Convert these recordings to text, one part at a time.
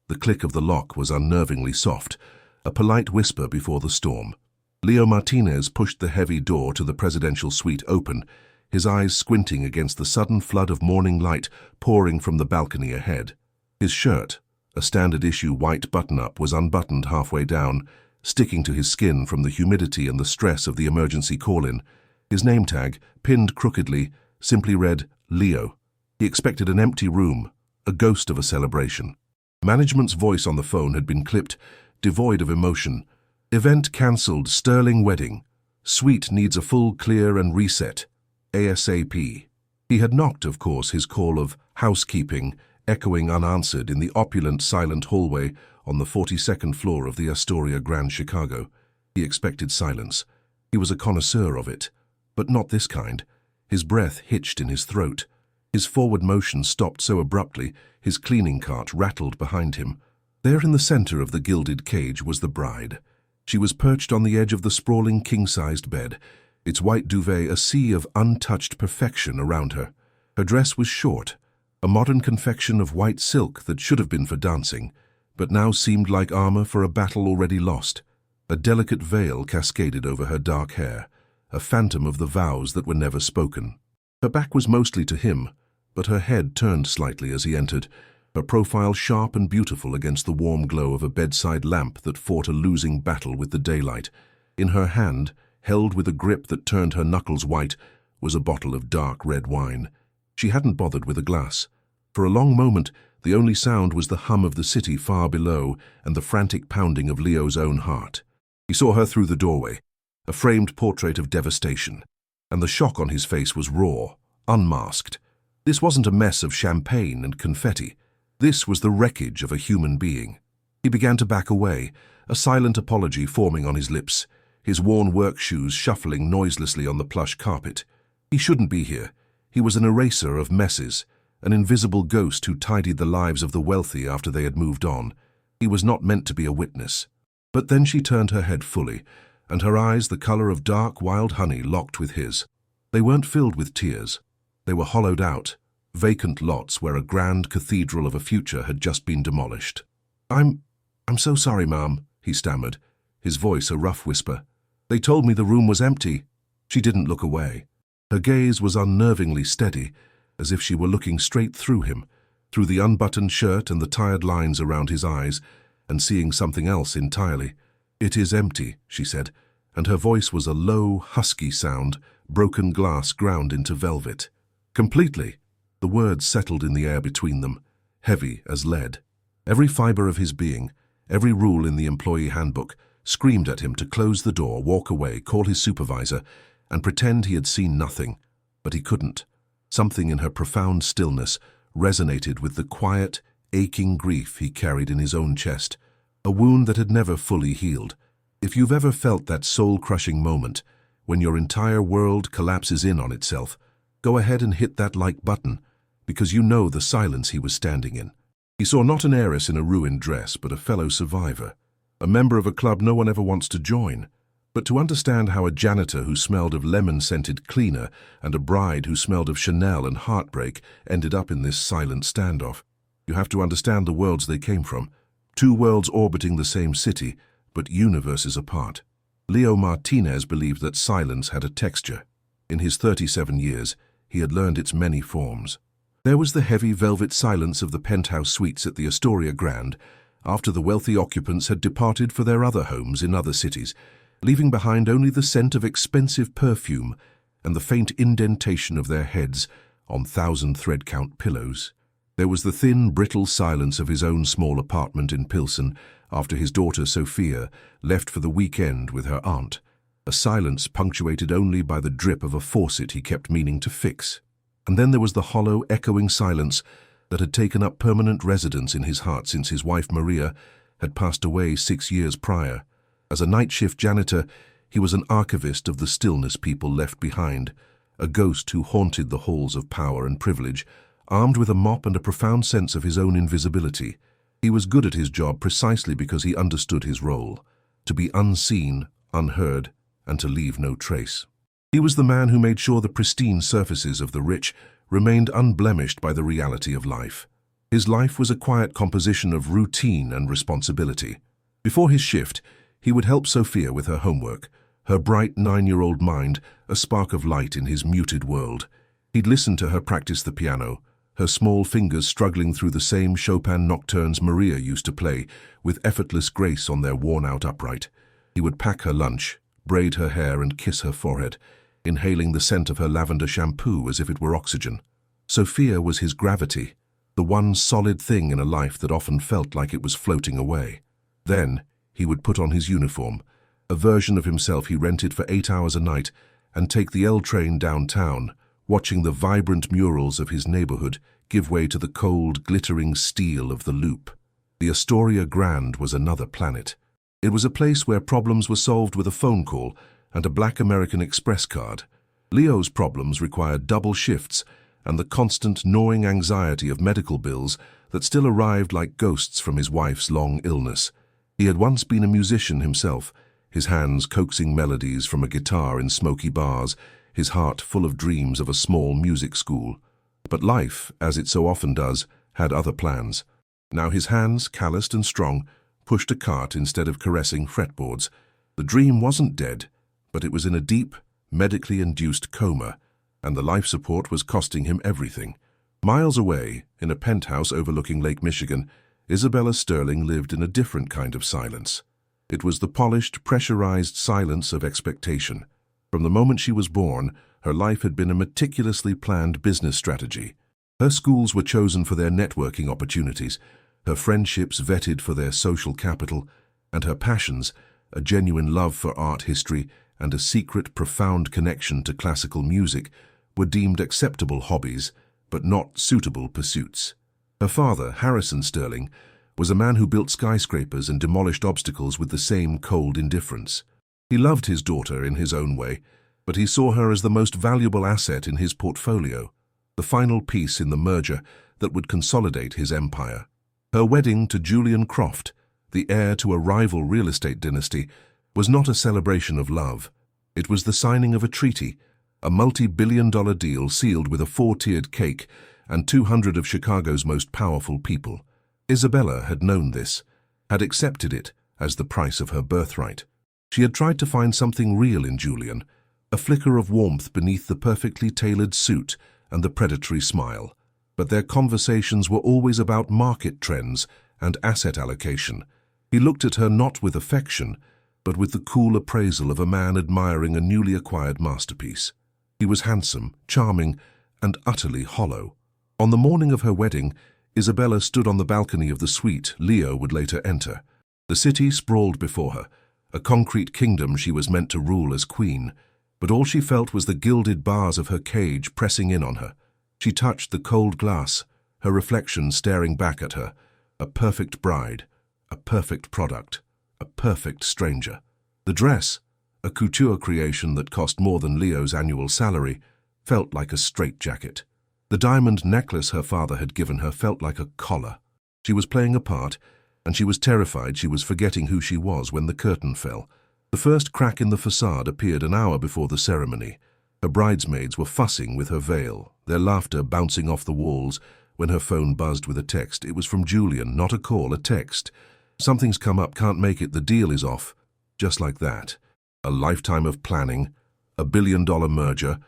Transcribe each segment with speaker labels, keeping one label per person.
Speaker 1: The click of the lock was unnervingly soft, a polite whisper before the storm. Leo Martinez pushed the heavy door to the presidential suite open, his eyes squinting against the sudden flood of morning light pouring from the balcony ahead. His shirt, a standard-issue white button-up, was unbuttoned halfway down, sticking to his skin from the humidity and the stress of the emergency call-in. His name tag, pinned crookedly, simply read, Leo. He expected an empty room, a ghost of a celebration. Management's voice on the phone had been clipped, devoid of emotion. Event cancelled, sterling wedding. Suite needs a full clear and reset. ASAP. He had knocked, of course, his call of housekeeping, echoing unanswered in the opulent, silent hallway on the 42nd floor of the Astoria Grand Chicago. He expected silence. He was a connoisseur of it. But not this kind. His breath hitched in his throat. His forward motion stopped so abruptly, his cleaning cart rattled behind him. There in the center of the gilded cage was the bride. She was perched on the edge of the sprawling king-sized bed, its white duvet a sea of untouched perfection around her. Her dress was short, a modern confection of white silk that should have been for dancing, but now seemed like armor for a battle already lost. A delicate veil cascaded over her dark hair, a phantom of the vows that were never spoken. Her back was mostly to him, but her head turned slightly as he entered, her profile sharp and beautiful against the warm glow of a bedside lamp that fought a losing battle with the daylight. In her hand, held with a grip that turned her knuckles white, was a bottle of dark red wine. She hadn't bothered with a glass. For a long moment, the only sound was the hum of the city far below and the frantic pounding of Leo's own heart. He saw her through the doorway, a framed portrait of devastation, and the shock on his face was raw, unmasked. This wasn't a mess of champagne and confetti. This was the wreckage of a human being. He began to back away, a silent apology forming on his lips, his worn work shoes shuffling noiselessly on the plush carpet. He shouldn't be here. He was an eraser of messes, an invisible ghost who tidied the lives of the wealthy after they had moved on. He was not meant to be a witness. But then she turned her head fully, and her eyes, the color of dark wild honey, locked with his. They weren't filled with tears. They were hollowed out, vacant lots where a grand cathedral of a future had just been demolished. I'm so sorry, Ma'am," he stammered, his voice a rough whisper. "They told me the room was empty." She didn't look away. Her gaze was unnervingly steady, as if she were looking straight through him, through the unbuttoned shirt and the tired lines around his eyes, and seeing something else entirely. "It is empty," she said, and her voice was a low, husky sound, broken glass ground into velvet. "Completely." The words settled in the air between them, heavy as lead. Every fiber of his being, every rule in the employee handbook, screamed at him to close the door, walk away, call his supervisor, and pretend he had seen nothing. But he couldn't. Something in her profound stillness resonated with the quiet, aching grief he carried in his own chest, a wound that had never fully healed. If you've ever felt that soul-crushing moment, when your entire world collapses in on itself, go ahead and hit that like button, because you know the silence he was standing in. He saw not an heiress in a ruined dress, but a fellow survivor, a member of a club no one ever wants to join. But to understand how a janitor who smelled of lemon-scented cleaner and a bride who smelled of Chanel and heartbreak ended up in this silent standoff, you have to understand the worlds they came from. Two worlds orbiting the same city, but universes apart. Leo Martinez believed that silence had a texture. In his 37 years, he had learned its many forms. There was the heavy velvet silence of the penthouse suites at the Astoria Grand, after the wealthy occupants had departed for their other homes in other cities, leaving behind only the scent of expensive perfume and the faint indentation of their heads on 1,000 thread-count pillows. There was the thin, brittle silence of his own small apartment in Pilsen after his daughter Sophia left for the weekend with her aunt, a silence punctuated only by the drip of a faucet he kept meaning to fix. And then there was the hollow, echoing silence that had taken up permanent residence in his heart since his wife Maria had passed away 6 years prior. As a night shift janitor, he was an archivist of the stillness people left behind, a ghost who haunted the halls of power and privilege, armed with a mop and a profound sense of his own invisibility. He was good at his job precisely because he understood his role, to be unseen, unheard, and to leave no trace. He was the man who made sure the pristine surfaces of the rich remained unblemished by the reality of life. His life was a quiet composition of routine and responsibility. Before his shift, he would help Sophia with her homework, her bright 9-year-old mind a spark of light in his muted world. He'd listen to her practice the piano, her small fingers struggling through the same Chopin nocturnes Maria used to play with effortless grace on their worn-out upright. He would pack her lunch, braid her hair and kiss her forehead, inhaling the scent of her lavender shampoo as if it were oxygen. Sophia was his gravity, the one solid thing in a life that often felt like it was floating away. Then he would put on his uniform, a version of himself he rented for 8 hours a night, and take the L train downtown, watching the vibrant murals of his neighborhood give way to the cold, glittering steel of the Loop. The Astoria Grand was another planet. It was a place where problems were solved with a phone call and a Black American Express card. Leo's problems required double shifts and the constant gnawing anxiety of medical bills that still arrived like ghosts from his wife's long illness. He had once been a musician himself, his hands coaxing melodies from a guitar in smoky bars, his heart full of dreams of a small music school. But life, as it so often does, had other plans. Now his hands, calloused and strong, pushed a cart instead of caressing fretboards. The dream wasn't dead, but it was in a deep, medically induced coma, and the life support was costing him everything. Miles away, in a penthouse overlooking Lake Michigan, Isabella Sterling lived in a different kind of silence. It was the polished, pressurized silence of expectation. From the moment she was born, her life had been a meticulously planned business strategy. Her schools were chosen for their networking opportunities, her friendships vetted for their social capital, and her passions, a genuine love for art history and a secret, profound connection to classical music, were deemed acceptable hobbies, but not suitable pursuits. Her father, Harrison Sterling, was a man who built skyscrapers and demolished obstacles with the same cold indifference. He loved his daughter in his own way, but he saw her as the most valuable asset in his portfolio, the final piece in the merger that would consolidate his empire. Her wedding to Julian Croft, the heir to a rival real estate dynasty, was not a celebration of love. It was the signing of a treaty, a multi-billion-dollar deal sealed with a 4-tiered cake and 200 of Chicago's most powerful people. Isabella had known this, had accepted it as the price of her birthright. She had tried to find something real in Julian, a flicker of warmth beneath the perfectly tailored suit and the predatory smile. But their conversations were always about market trends and asset allocation. He looked at her not with affection, but with the cool appraisal of a man admiring a newly acquired masterpiece. He was handsome, charming, and utterly hollow. On the morning of her wedding, Isabella stood on the balcony of the suite Leo would later enter. The city sprawled before her, a concrete kingdom she was meant to rule as queen, but all she felt was the gilded bars of her cage pressing in on her. She touched the cold glass, her reflection staring back at her, a perfect bride, a perfect product, a perfect stranger. The dress, a couture creation that cost more than Leo's annual salary, felt like a straitjacket. The diamond necklace her father had given her felt like a collar. She was playing a part, and she was terrified she was forgetting who she was when the curtain fell. The first crack in the facade appeared an hour before the ceremony. Her bridesmaids were fussing with her veil, their laughter bouncing off the walls when her phone buzzed with a text. It was from Julian, not a call, a text. "Something's come up, can't make it, the deal is off." Just like that. A lifetime of planning, a billion-dollar merger,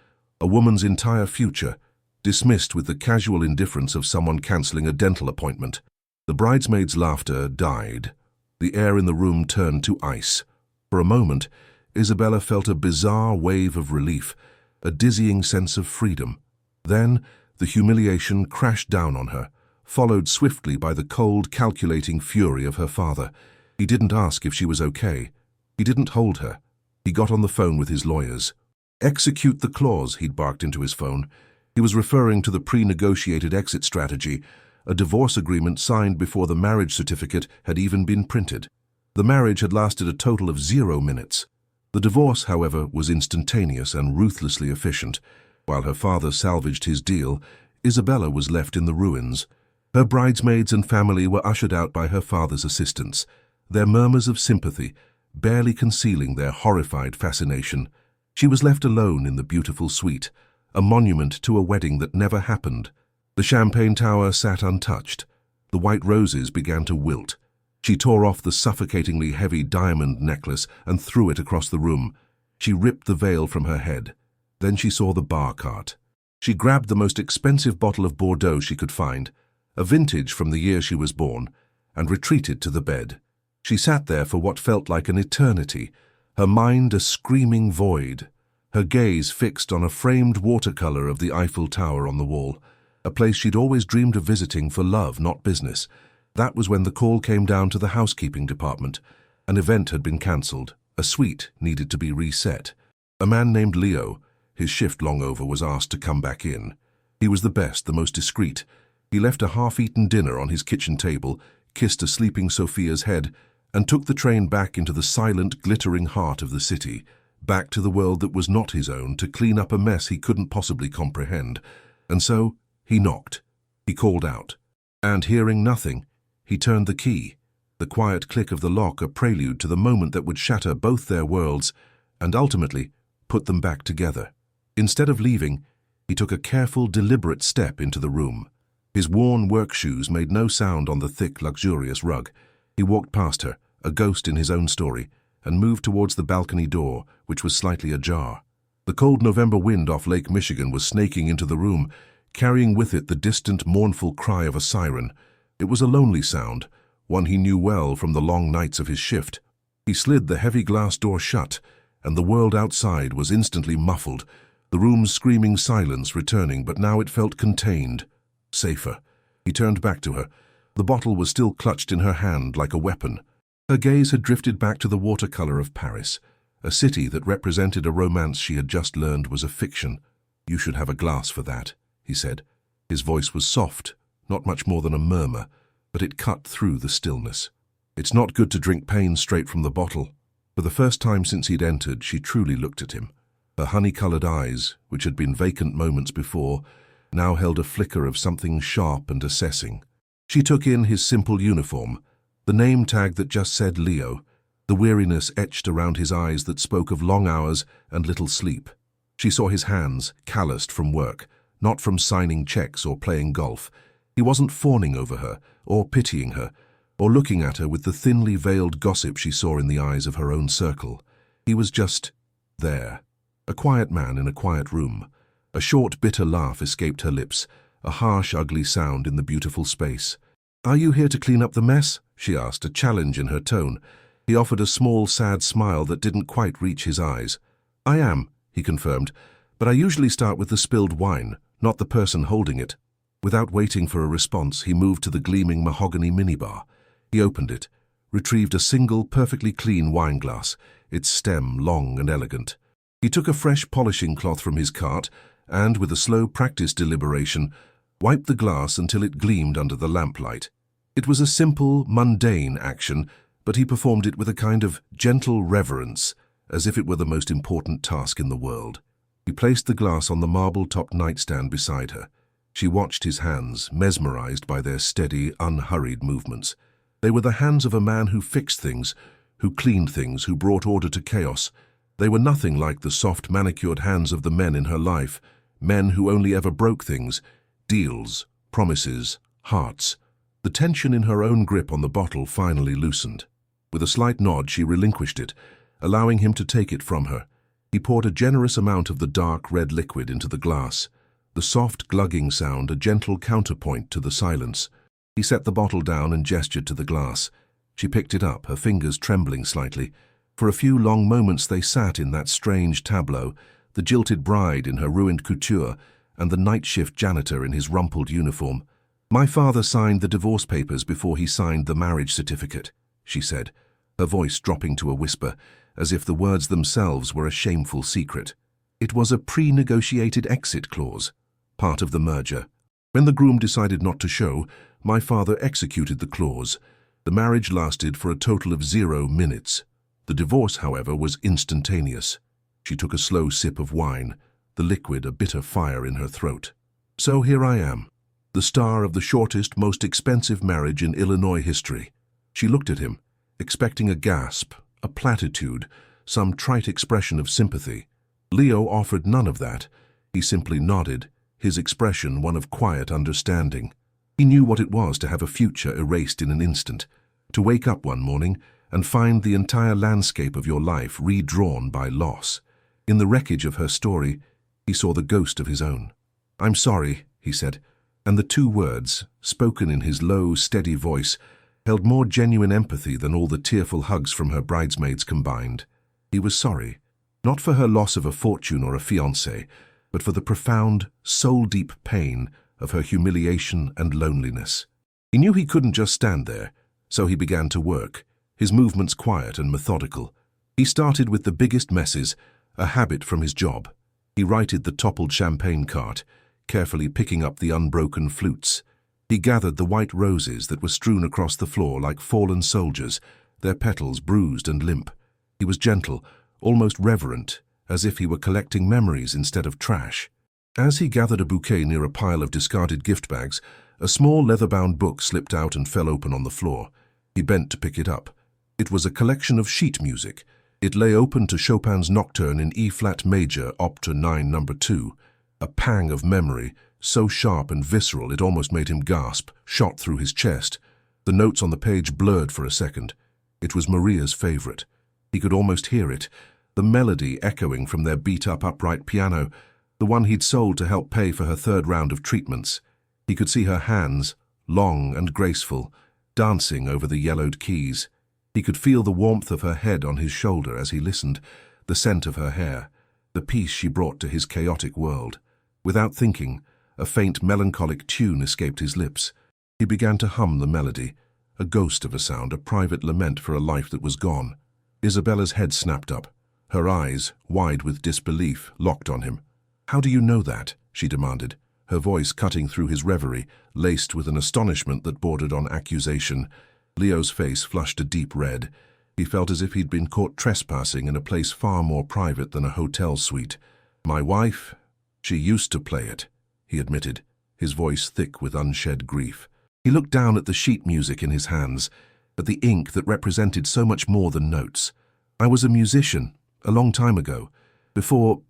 Speaker 1: a woman's entire future, dismissed with the casual indifference of someone cancelling a dental appointment. The bridesmaids' laughter died. The air in the room turned to ice. For a moment, Isabella felt a bizarre wave of relief, a dizzying sense of freedom. Then, the humiliation crashed down on her, followed swiftly by the cold, calculating fury of her father. He didn't ask if she was okay. He didn't hold her. He got on the phone with his lawyers. "Execute the clause," he'd barked into his phone. He was referring to the pre-negotiated exit strategy, a divorce agreement signed before the marriage certificate had even been printed. The marriage had lasted a total of 0 minutes. The divorce, however, was instantaneous and ruthlessly efficient. While her father salvaged his deal, Isabella was left in the ruins. Her bridesmaids and family were ushered out by her father's assistants, their murmurs of sympathy barely concealing their horrified fascination. She was left alone in the beautiful suite, a monument to a wedding that never happened. The champagne tower sat untouched, The white roses began to wilt. She tore off the suffocatingly heavy diamond necklace and threw it across the room. She ripped the veil from her head. Then she saw the bar cart. She grabbed the most expensive bottle of Bordeaux she could find, a vintage from the year she was born, and retreated to the bed. She sat there for what felt like an eternity, her mind a screaming void, her gaze fixed on a framed watercolor of the Eiffel Tower on the wall, a place she'd always dreamed of visiting for love, not business. That was when the call came down to the housekeeping department. An event had been cancelled. A suite needed to be reset. A man named Leo, his shift long over, was asked to come back in. He was the best, the most discreet. He left a half-eaten dinner on his kitchen table, kissed a sleeping Sophia's head, and took the train back into the silent, glittering heart of the city, back to the world that was not his own, to clean up a mess he couldn't possibly comprehend. And so he knocked. He called out. And hearing nothing, he turned the key, the quiet click of the lock a prelude to the moment that would shatter both their worlds and ultimately put them back together. Instead of leaving, he took a careful, deliberate step into the room. His worn work shoes made no sound on the thick, luxurious rug. He walked past her, a ghost in his own story, and moved towards the balcony door, which was slightly ajar. The cold November wind off Lake Michigan was snaking into the room, carrying with it the distant, mournful cry of a siren. It was a lonely sound, one he knew well from the long nights of his shift. He slid the heavy glass door shut, and the world outside was instantly muffled, the room's screaming silence returning, but now it felt contained, safer. He turned back to her. The bottle was still clutched in her hand like a weapon. Her gaze had drifted back to the watercolor of Paris, a city that represented a romance she had just learned was a fiction. "You should have a glass for that," he said. His voice was soft, not much more than a murmur, but it cut through the stillness. It's not good to drink pain straight from the bottle. For the first time since he'd entered, she truly looked at him. Her honey-colored eyes, which had been vacant moments before, now held a flicker of something sharp and assessing. She took in his simple uniform, the name tag that just said Leo, the weariness etched around his eyes that spoke of long hours and little sleep. She saw his hands, calloused from work, not from signing checks or playing golf. He wasn't fawning over her, or pitying her, or looking at her with the thinly veiled gossip she saw in the eyes of her own circle. He was just there, a quiet man in a quiet room. A short, bitter laugh escaped her lips, a harsh, ugly sound in the beautiful space. "Are you here to clean up the mess?" she asked, a challenge in her tone. He offered a small, sad smile that didn't quite reach his eyes. "I am," he confirmed, "but I usually start with the spilled wine, not the person holding it." Without waiting for a response, he moved to the gleaming mahogany minibar. He opened it, retrieved a single, perfectly clean wine glass, its stem long and elegant. He took a fresh polishing cloth from his cart and, with a slow, practiced deliberation, wiped the glass until it gleamed under the lamplight. It was a simple, mundane action, but he performed it with a kind of gentle reverence, as if it were the most important task in the world. He placed the glass on the marble-topped nightstand beside her. She watched his hands, mesmerized by their steady, unhurried movements. They were the hands of a man who fixed things, who cleaned things, who brought order to chaos. They were nothing like the soft, manicured hands of the men in her life, men who only ever broke things, deals, promises, hearts. The tension in her own grip on the bottle finally loosened. With a slight nod, she relinquished it, allowing him to take it from her. He poured a generous amount of the dark red liquid into the glass, the soft glugging sound a gentle counterpoint to the silence. He set the bottle down and gestured to the glass. She picked it up, her fingers trembling slightly. For a few long moments they sat in that strange tableau, the jilted bride in her ruined couture and the night shift janitor in his rumpled uniform. "My father signed the divorce papers before he signed the marriage certificate," she said, her voice dropping to a whisper, as if the words themselves were a shameful secret. "It was a pre-negotiated exit clause, part of the merger. When the groom decided not to show, my father executed the clause. The marriage lasted for a total of 0 minutes. The divorce, however, was instantaneous." She took a slow sip of wine, the liquid a bitter fire in her throat. "So here I am, the star of the shortest, most expensive marriage in Illinois history." She looked at him, expecting a gasp, a platitude, some trite expression of sympathy. Leo offered none of that. He simply nodded, his expression one of quiet understanding. He knew what it was to have a future erased in an instant, to wake up one morning and find the entire landscape of your life redrawn by loss. In the wreckage of her story, he saw the ghost of his own. "I'm sorry," he said, and the two words, spoken in his low, steady voice, held more genuine empathy than all the tearful hugs from her bridesmaids combined. He was sorry, not for her loss of a fortune or a fiancé, but for the profound, soul-deep pain of her humiliation and loneliness. He knew he couldn't just stand there, so he began to work, his movements quiet and methodical. He started with the biggest messes, a habit from his job. He righted the toppled champagne cart, carefully picking up the unbroken flutes. He gathered the white roses that were strewn across the floor like fallen soldiers, their petals bruised and limp. He was gentle, almost reverent, as if he were collecting memories instead of trash. As he gathered a bouquet near a pile of discarded gift bags, a small leather-bound book slipped out and fell open on the floor. He bent to pick it up. It was a collection of sheet music. It lay open to Chopin's Nocturne in E-flat major, Opus 9, No. 2. A pang of memory, so sharp and visceral it almost made him gasp, shot through his chest. The notes on the page blurred for a second. It was Maria's favorite. He could almost hear it, the melody echoing from their beat-up upright piano, the one he'd sold to help pay for her third round of treatments. He could see her hands, long and graceful, dancing over the yellowed keys. He could feel the warmth of her head on his shoulder as he listened, the scent of her hair, the peace she brought to his chaotic world. Without thinking, a faint melancholic tune escaped his lips. He began to hum the melody, a ghost of a sound, a private lament for a life that was gone. Isabella's head snapped up. Her eyes, wide with disbelief, locked on him. "How do you know that?" she demanded, her voice cutting through his reverie, laced with an astonishment that bordered on accusation. Leo's face flushed a deep red. He felt as if he'd been caught trespassing in a place far more private than a hotel suite. "My wife, she used to play it," he admitted, his voice thick with unshed grief. He looked down at the sheet music in his hands, at the ink that represented so much more than notes. "I was a musician, a long time ago, before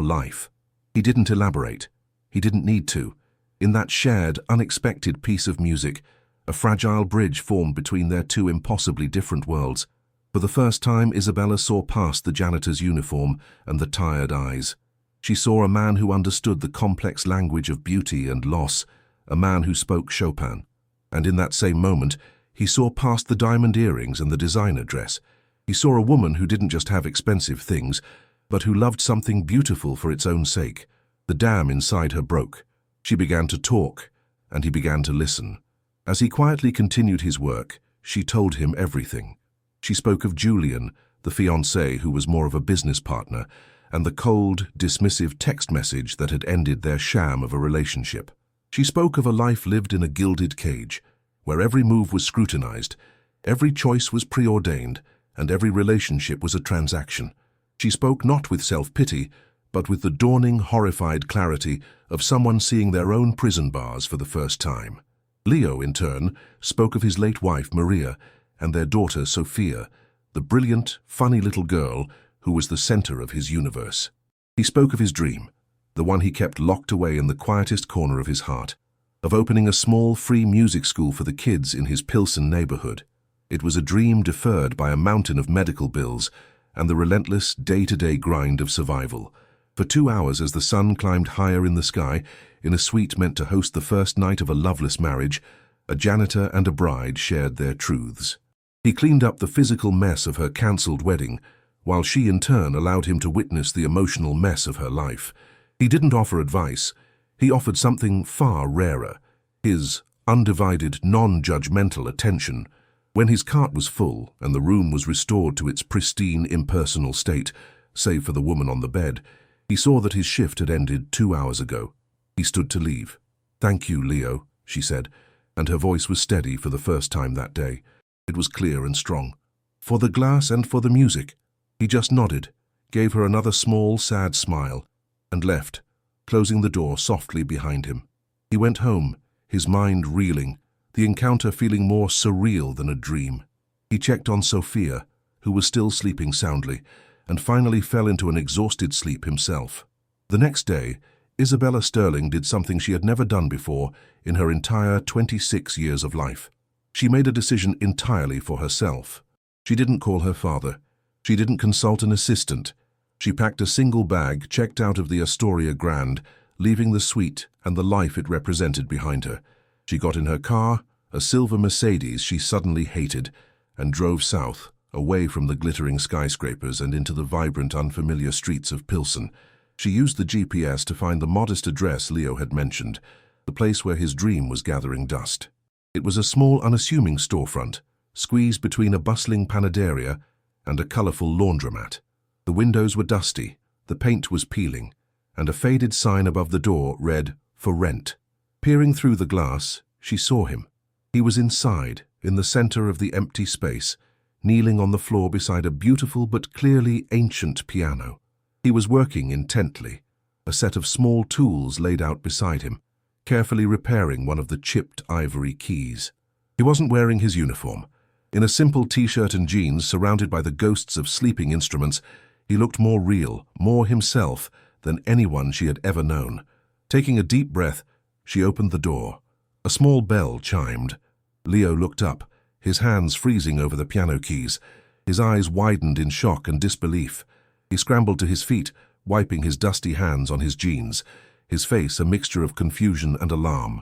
Speaker 1: life." He didn't elaborate. He didn't need to. In that shared, unexpected piece of music, a fragile bridge formed between their two impossibly different worlds. For the first time, Isabella saw past the janitor's uniform and the tired eyes. She saw a man who understood the complex language of beauty and loss, a man who spoke Chopin. And in that same moment, he saw past the diamond earrings and the designer dress. He saw a woman who didn't just have expensive things, but who loved something beautiful for its own sake. The dam inside her broke. She began to talk, and he began to listen. As he quietly continued his work, she told him everything. She spoke of Julian, the fiancé who was more of a business partner, and the cold, dismissive text message that had ended their sham of a relationship. She spoke of a life lived in a gilded cage, where every move was scrutinized, every choice was preordained, and every relationship was a transaction. She spoke not with self-pity, but with the dawning, horrified clarity of someone seeing their own prison bars for the first time. Leo, in turn, spoke of his late wife, Maria, and their daughter, Sophia, the brilliant, funny little girl who was the center of his universe. He spoke of his dream, the one he kept locked away in the quietest corner of his heart, of opening a small, free music school for the kids in his Pilsen neighborhood. It was a dream deferred by a mountain of medical bills and the relentless day-to-day grind of survival. For 2 hours as the sun climbed higher in the sky, in a suite meant to host the first night of a loveless marriage, a janitor and a bride shared their truths. He cleaned up the physical mess of her cancelled wedding, while she in turn allowed him to witness the emotional mess of her life. He didn't offer advice. He offered something far rarer, his undivided, non-judgmental attention. When his cart was full and the room was restored to its pristine, impersonal state, save for the woman on the bed, he saw that his shift had ended 2 hours ago. He stood to leave. "Thank you, Leo," she said, and her voice was steady for the first time that day. It was clear and strong. "For the glass and for the music." He just nodded, gave her another small, sad smile, and left, closing the door softly behind him. He went home, his mind reeling, the encounter feeling more surreal than a dream. He checked on Sophia, who was still sleeping soundly, and finally fell into an exhausted sleep himself. The next day, Isabella Sterling did something she had never done before in her entire 26 years of life. She made a decision entirely for herself. She didn't call her father. She didn't consult an assistant. She packed a single bag, checked out of the Astoria Grand, leaving the suite and the life it represented behind her. She got in her car, a silver Mercedes she suddenly hated, and drove south, away from the glittering skyscrapers and into the vibrant, unfamiliar streets of Pilsen. She used the GPS to find the modest address Leo had mentioned, the place where his dream was gathering dust. It was a small, unassuming storefront, squeezed between a bustling panaderia and a colorful laundromat. The windows were dusty, the paint was peeling, and a faded sign above the door read, "For rent." Peering through the glass, she saw him. He was inside, in the center of the empty space, kneeling on the floor beside a beautiful but clearly ancient piano. He was working intently, a set of small tools laid out beside him, carefully repairing one of the chipped ivory keys. He wasn't wearing his uniform. In a simple t-shirt and jeans surrounded by the ghosts of sleeping instruments, he looked more real, more himself than anyone she had ever known. Taking a deep breath, she opened the door. A small bell chimed. Leo looked up, his hands freezing over the piano keys. His eyes widened in shock and disbelief. He scrambled to his feet, wiping his dusty hands on his jeans, his face a mixture of confusion and alarm.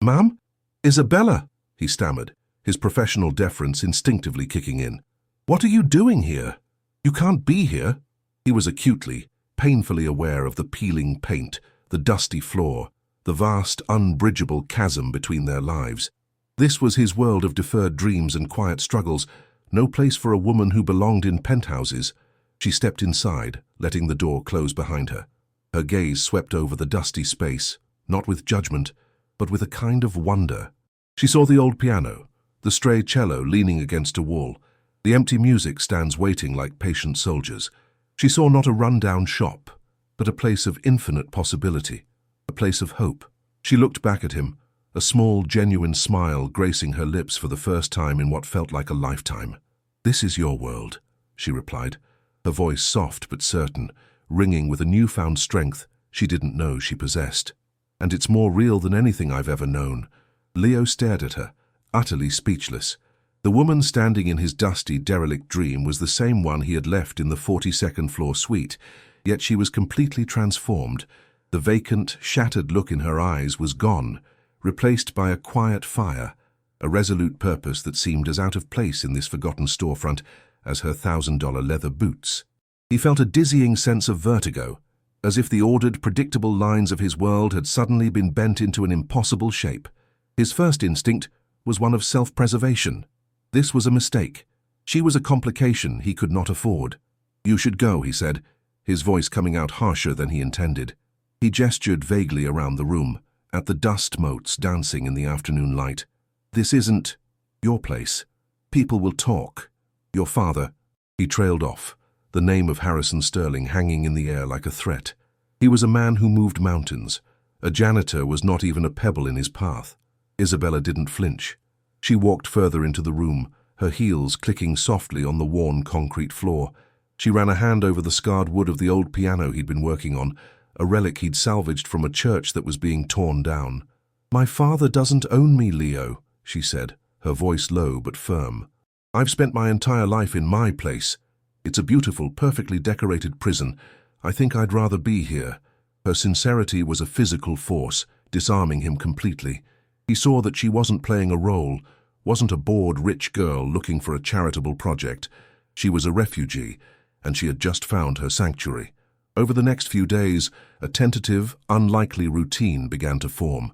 Speaker 1: "Ma'am? Isabella," he stammered, his professional deference instinctively kicking in. "What are you doing here? You can't be here." He was acutely, painfully aware of the peeling paint, the dusty floor, the vast, unbridgeable chasm between their lives. This was his world of deferred dreams and quiet struggles, no place for a woman who belonged in penthouses. She stepped inside, letting the door close behind her. Her gaze swept over the dusty space, not with judgment, but with a kind of wonder. She saw the old piano, the stray cello leaning against a wall, the empty music stands waiting like patient soldiers. She saw not a run-down shop, but a place of infinite possibility, a place of hope. She looked back at him, a small, genuine smile gracing her lips for the first time in what felt like a lifetime. "This is your world," she replied, her voice soft but certain, ringing with a newfound strength she didn't know she possessed. "And it's more real than anything I've ever known." Leo stared at her, utterly speechless. The woman standing in his dusty, derelict dream was the same one he had left in the 42nd floor suite, yet she was completely transformed. The vacant, shattered look in her eyes was gone, replaced by a quiet fire, a resolute purpose that seemed as out of place in this forgotten storefront as her $1,000 leather boots. He felt a dizzying sense of vertigo, as if the ordered, predictable lines of his world had suddenly been bent into an impossible shape. His first instinct was one of self-preservation. This was a mistake. She was a complication he could not afford. "You should go," he said, his voice coming out harsher than he intended. He gestured vaguely around the room, at the dust motes dancing in the afternoon light. "This isn't your place. People will talk. Your father." He trailed off, the name of Harrison Sterling hanging in the air like a threat. He was a man who moved mountains. A janitor was not even a pebble in his path. Isabella didn't flinch. She walked further into the room, her heels clicking softly on the worn concrete floor. She ran a hand over the scarred wood of the old piano he'd been working on, a relic he'd salvaged from a church that was being torn down. "My father doesn't own me, Leo," she said, her voice low but firm. "I've spent my entire life in my place. It's a beautiful, perfectly decorated prison. I think I'd rather be here." Her sincerity was a physical force, disarming him completely. He saw that she wasn't playing a role, wasn't a bored rich girl looking for a charitable project. She was a refugee, and she had just found her sanctuary. Over the next few days, a tentative, unlikely routine began to form.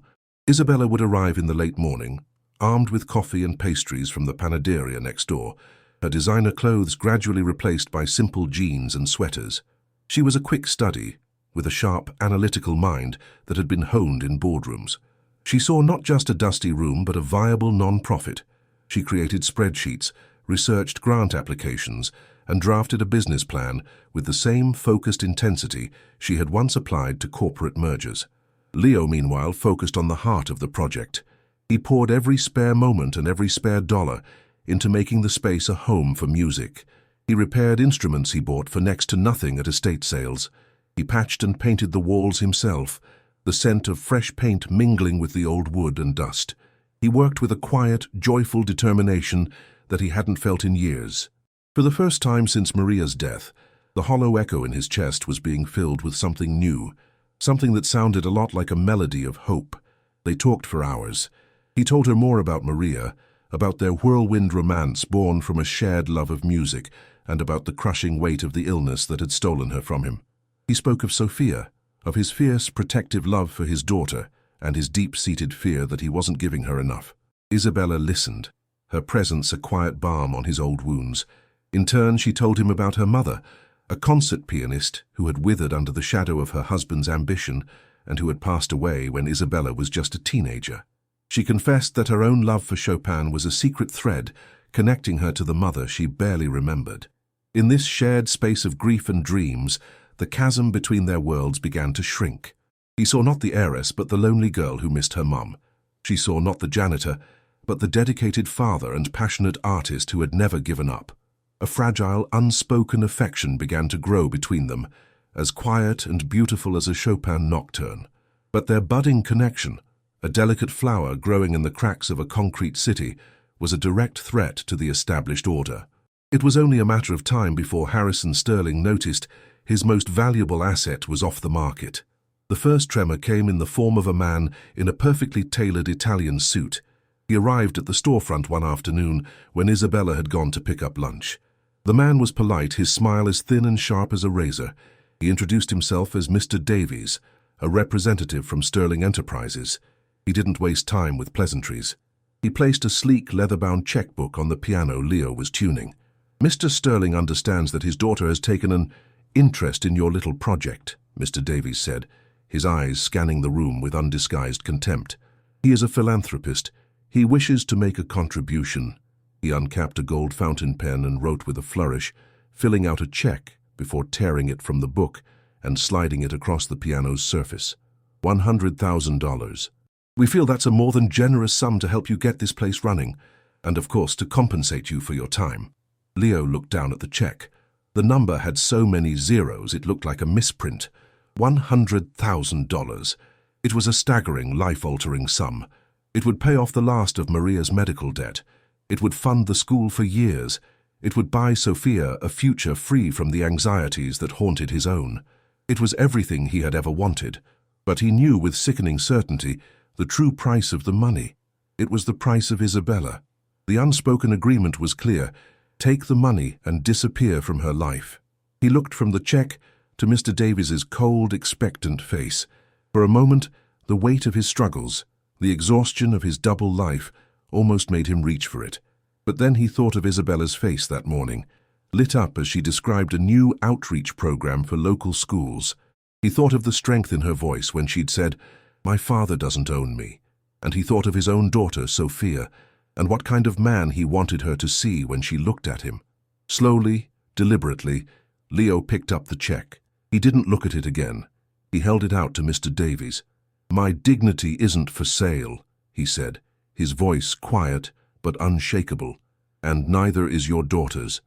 Speaker 1: Isabella would arrive in the late morning, armed with coffee and pastries from the panaderia next door, her designer clothes gradually replaced by simple jeans and sweaters. She was a quick study, with a sharp, analytical mind that had been honed in boardrooms. She saw not just a dusty room, but a viable non-profit. She created spreadsheets, researched grant applications, and drafted a business plan with the same focused intensity she had once applied to corporate mergers. Leo, meanwhile, focused on the heart of the project. He poured every spare moment and every spare dollar into making the space a home for music. He repaired instruments he bought for next to nothing at estate sales. He patched and painted the walls himself, the scent of fresh paint mingling with the old wood and dust. He worked with a quiet, joyful determination that he hadn't felt in years. For the first time since Maria's death, the hollow echo in his chest was being filled with something new, something that sounded a lot like a melody of hope. They talked for hours. He told her more about Maria, about their whirlwind romance born from a shared love of music, and about the crushing weight of the illness that had stolen her from him. He spoke of Sophia, of his fierce, protective love for his daughter, and his deep-seated fear that he wasn't giving her enough. Isabella listened, her presence a quiet balm on his old wounds. In turn, she told him about her mother, a concert pianist who had withered under the shadow of her husband's ambition and who had passed away when Isabella was just a teenager. She confessed that her own love for Chopin was a secret thread connecting her to the mother she barely remembered. In this shared space of grief and dreams, the chasm between their worlds began to shrink. He saw not the heiress, but the lonely girl who missed her mum. She saw not the janitor, but the dedicated father and passionate artist who had never given up. A fragile, unspoken affection began to grow between them, as quiet and beautiful as a Chopin nocturne. But their budding connection, a delicate flower growing in the cracks of a concrete city, was a direct threat to the established order. It was only a matter of time before Harrison Sterling noticed his most valuable asset was off the market. The first tremor came in the form of a man in a perfectly tailored Italian suit. He arrived at the storefront one afternoon when Isabella had gone to pick up lunch. The man was polite, his smile as thin and sharp as a razor. He introduced himself as Mr. Davies, a representative from Sterling Enterprises. He didn't waste time with pleasantries. He placed a sleek, leather-bound checkbook on the piano Leo was tuning. "Mr. Sterling understands that his daughter has taken an interest in your little project," Mr. Davies said, his eyes scanning the room with undisguised contempt. "He is a philanthropist. He wishes to make a contribution." He uncapped a gold fountain pen and wrote with a flourish, filling out a check before tearing it from the book and sliding it across the piano's surface. $100,000. "We feel that's a more than generous sum to help you get this place running, and of course to compensate you for your time." Leo looked down at the check. The number had so many zeros it looked like a misprint. $100,000. It was a staggering, life-altering sum. It would pay off the last of Maria's medical debt. It would fund the school for years. It would buy Sophia a future free from the anxieties that haunted his own. It was everything he had ever wanted, but he knew with sickening certainty the true price of the money. It was the price of Isabella. The unspoken agreement was clear: take the money and disappear from her life. He looked from the check to Mr. Davies's cold, expectant face. For a moment, the weight of his struggles, the exhaustion of his double life, almost made him reach for it. But then he thought of Isabella's face that morning, lit up as she described a new outreach program for local schools. He thought of the strength in her voice when she'd said, "My father doesn't own me." And he thought of his own daughter, Sophia, and what kind of man he wanted her to see when she looked at him. Slowly, deliberately, Leo picked up the check. He didn't look at it again. He held it out to Mr. Davies. "My dignity isn't for sale," he said, his voice quiet but unshakable. "And neither is your daughter's."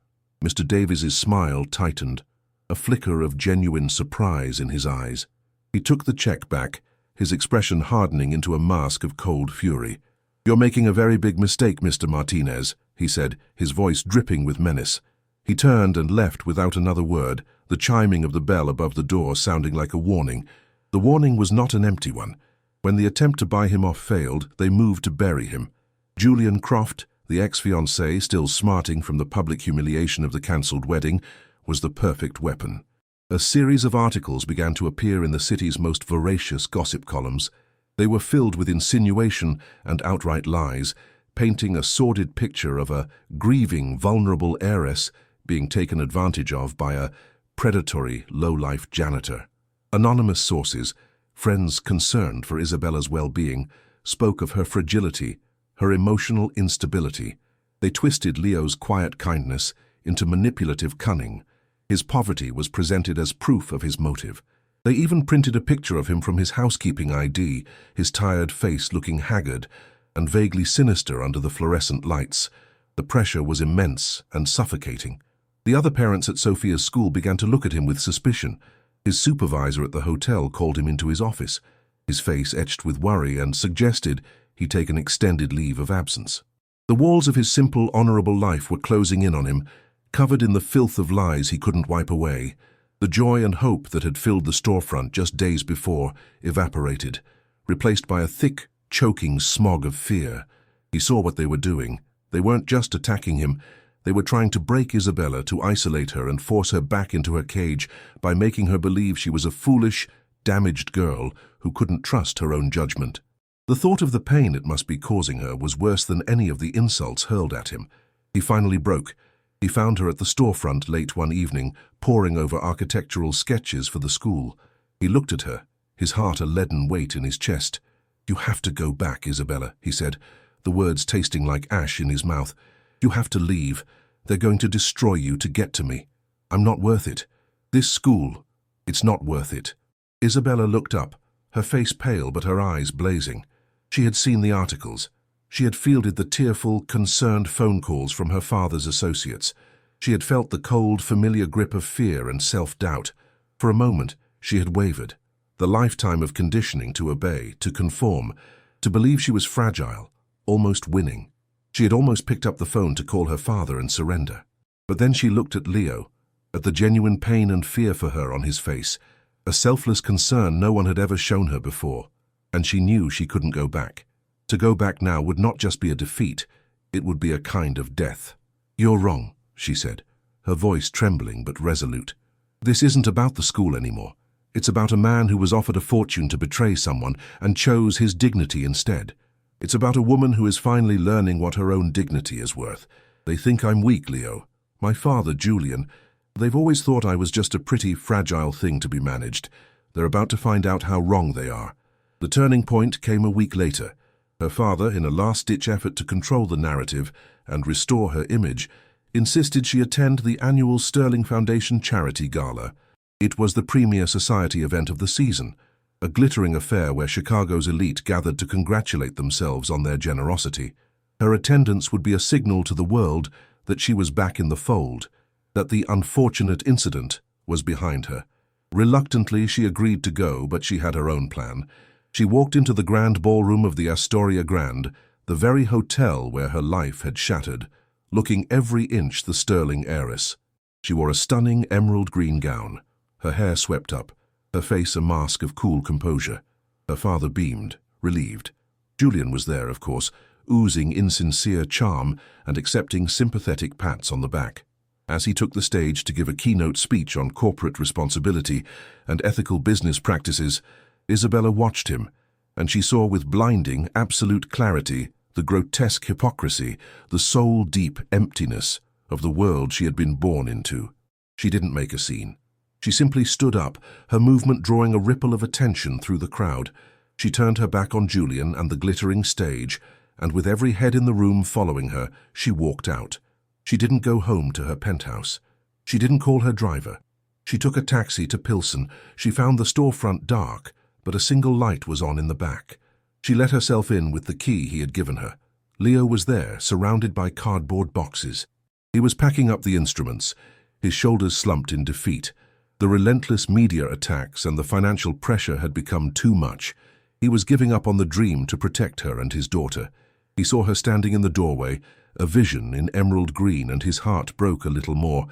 Speaker 1: Mr. Davies's smile tightened, a flicker of genuine surprise in his eyes. He took the check back, his expression hardening into a mask of cold fury. "You're making a very big mistake, Mr. Martinez," he said, his voice dripping with menace. He turned and left without another word, the chiming of the bell above the door sounding like a warning. The warning was not an empty one. When the attempt to buy him off failed, they moved to bury him. Julian Croft, the ex-fiancé, still smarting from the public humiliation of the cancelled wedding, was the perfect weapon. A series of articles began to appear in the city's most voracious gossip columns. They were filled with insinuation and outright lies, painting a sordid picture of a grieving, vulnerable heiress being taken advantage of by a predatory, low-life janitor. Anonymous sources, friends concerned for Isabella's well-being, spoke of her fragility, her emotional instability. They twisted Leo's quiet kindness into manipulative cunning. His poverty was presented as proof of his motive. They even printed a picture of him from his housekeeping ID, his tired face looking haggard and vaguely sinister under the fluorescent lights. The pressure was immense and suffocating. The other parents at Sophia's school began to look at him with suspicion. His supervisor at the hotel called him into his office. his face etched with worry, and suggested he take an extended leave of absence. The walls of his simple, honorable life were closing in on him, covered in the filth of lies he couldn't wipe away. The joy and hope that had filled the storefront just days before evaporated, replaced by a thick, choking smog of fear. He saw what they were doing. They weren't just attacking him. They were trying to break Isabella, to isolate her and force her back into her cage by making her believe she was a foolish, damaged girl who couldn't trust her own judgment. The thought of the pain it must be causing her was worse than any of the insults hurled at him. He finally broke. He found her at the storefront late one evening, poring over architectural sketches for the school. He looked at her, his heart a leaden weight in his chest. "You have to go back, Isabella," he said, the words tasting like ash in his mouth. "You have to leave. They're going to destroy you to get to me. I'm not worth it. This school, it's not worth it." Isabella looked up, her face pale but her eyes blazing. She had seen the articles. She had fielded the tearful, concerned phone calls from her father's associates. She had felt the cold, familiar grip of fear and self-doubt. For a moment, she had wavered. The lifetime of conditioning to obey, to conform, to believe she was fragile, almost winning. She had almost picked up the phone to call her father and surrender. But then she looked at Leo, at the genuine pain and fear for her on his face, a selfless concern no one had ever shown her before, and she knew she couldn't go back. To go back now would not just be a defeat, it would be a kind of death. "You're wrong," she said, her voice trembling but resolute. "This isn't about the school anymore. It's about a man who was offered a fortune to betray someone and chose his dignity instead. It's about a woman who is finally learning what her own dignity is worth. They think I'm weak, Leo. My father, Julian. They've always thought I was just a pretty fragile thing to be managed. They're about to find out how wrong they are." The turning point came a week later. Her father, in a last-ditch effort to control the narrative and restore her image, insisted she attend the annual Sterling Foundation Charity Gala. It was the premier society event of the season, a glittering affair where Chicago's elite gathered to congratulate themselves on their generosity. Her attendance would be a signal to the world that she was back in the fold, that the unfortunate incident was behind her. Reluctantly, she agreed to go, but she had her own plan. She walked into the grand ballroom of the Astoria Grand, the very hotel where her life had shattered, looking every inch the sterling heiress. She wore a stunning emerald green gown, her hair swept up, her face a mask of cool composure. Her father beamed, relieved. Julian was there, of course, oozing insincere charm and accepting sympathetic pats on the back. As he took the stage to give a keynote speech on corporate responsibility and ethical business practices, Isabella watched him, and she saw with blinding, absolute clarity the grotesque hypocrisy, the soul-deep emptiness of the world she had been born into. She didn't make a scene. She simply stood up, her movement drawing a ripple of attention through the crowd. She turned her back on Julian and the glittering stage, and with every head in the room following her, she walked out. She didn't go home to her penthouse. She didn't call her driver. She took a taxi to Pilsen. She found the storefront dark, but a single light was on in the back. She let herself in with the key he had given her. Leo was there, surrounded by cardboard boxes. He was packing up the instruments, his shoulders slumped in defeat. The relentless media attacks and the financial pressure had become too much. He was giving up on the dream to protect her and his daughter. He saw her standing in the doorway, a vision in emerald green, and his heart broke a little more,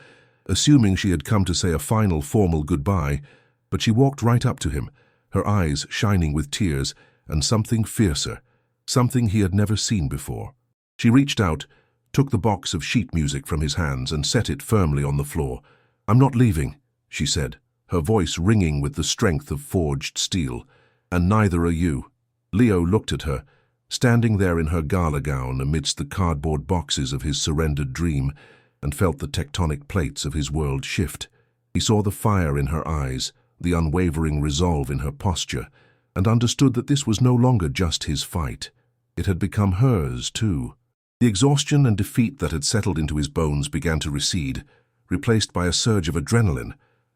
Speaker 1: assuming she had come to say a final formal goodbye. But she walked right up to him, her eyes shining with tears, and something fiercer, something he had never seen before. She reached out, took the box of sheet music from his hands, and set it firmly on the floor. "I'm not leaving," she said, her voice ringing with the strength of forged steel. "And neither are you." Leo looked at her, standing there in her gala gown amidst the cardboard boxes of his surrendered dream, and felt the tectonic plates of his world shift. He saw the fire in her eyes, the unwavering resolve in her posture, and understood that this was no longer just his fight. It had become hers, too. The exhaustion and defeat that had settled into his bones began to recede, replaced by a surge of adrenaline,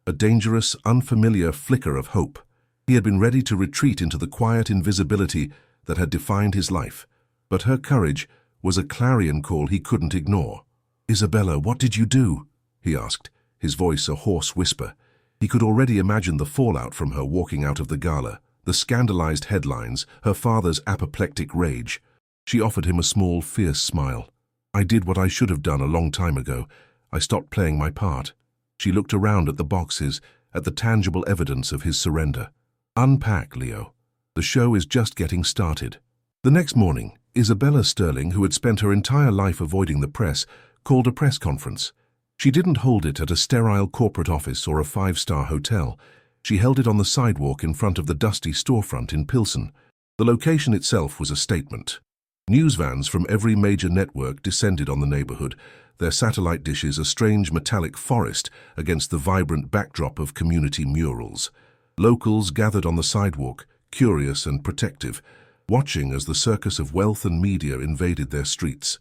Speaker 1: a dangerous, unfamiliar flicker of hope. He had been ready to retreat into the quiet invisibility that had defined his life, but her courage was a clarion call he couldn't ignore. "Isabella, what did you do?" he asked, his voice a hoarse whisper. He could already imagine the fallout from her walking out of the gala, the scandalized headlines, her father's apoplectic rage. She offered him a small, fierce smile. "I did what I should have done a long time ago. I stopped playing my part." She looked around at the boxes, at the tangible evidence of his surrender. "Unpack, Leo. The show is just getting started." The next morning, Isabella Sterling, who had spent her entire life avoiding the press, called a press conference. She didn't hold it at a sterile corporate office or a five-star hotel. She held it on the sidewalk in front of the dusty storefront in Pilsen. The location itself was a statement. News vans from every major network descended on the neighborhood, their satellite dishes a strange metallic forest against the vibrant backdrop of community murals. Locals gathered on the sidewalk, curious and protective, watching as the circus of wealth and media invaded their streets.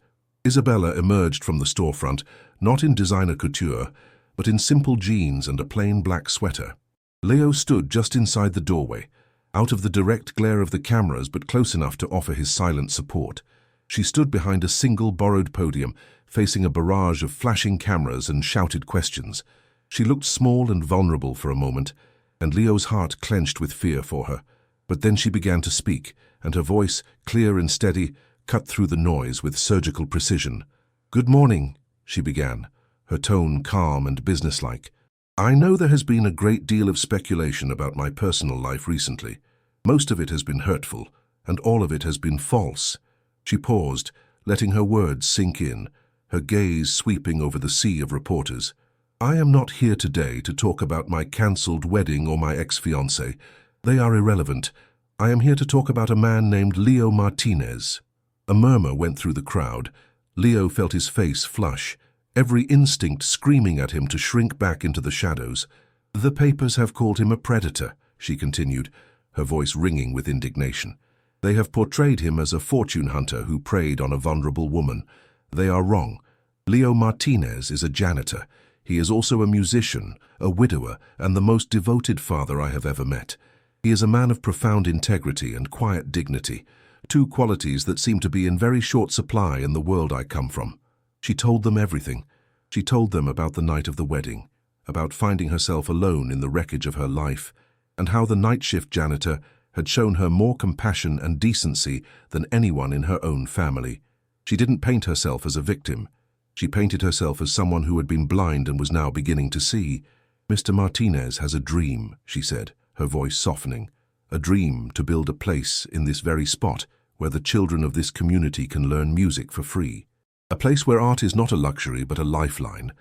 Speaker 1: Isabella emerged from the storefront, not in designer couture, but in simple jeans and a plain black sweater. Leo stood just inside the doorway, out of the direct glare of the cameras but close enough to offer his silent support. She stood behind a single borrowed podium, facing a barrage of flashing cameras and shouted questions. She looked small and vulnerable for a moment, and Leo's heart clenched with fear for her. But then she began to speak, and her voice, clear and steady, cut through the noise with surgical precision. "Good morning," she began, her tone calm and businesslike. "I know there has been a great deal of speculation about my personal life recently. Most of it has been hurtful, and all of it has been false." She paused, letting her words sink in, her gaze sweeping over the sea of reporters. "I am not here today to talk about my cancelled wedding or my ex-fiancé. They are irrelevant. I am here to talk about a man named Leo Martinez." A murmur went through the crowd. Leo felt his face flush, every instinct screaming at him to shrink back into the shadows. "The papers have called him a predator," she continued, her voice ringing with indignation. "They have portrayed him as a fortune hunter who preyed on a vulnerable woman. They are wrong. Leo Martinez is a janitor. He is also a musician, a widower, and the most devoted father I have ever met. He is a man of profound integrity and quiet dignity, two qualities that seem to be in very short supply in the world I come from." She told them everything. She told them about the night of the wedding, about finding herself alone in the wreckage of her life, and how the night shift janitor had shown her more compassion and decency than anyone in her own family. She didn't paint herself as a victim. She painted herself as someone who had been blind and was now beginning to see. "Mr. Martinez has a dream," she said, her voice softening. "A dream to build a place in this very spot where the children of this community can learn music for free. A place where art is not a luxury but a lifeline.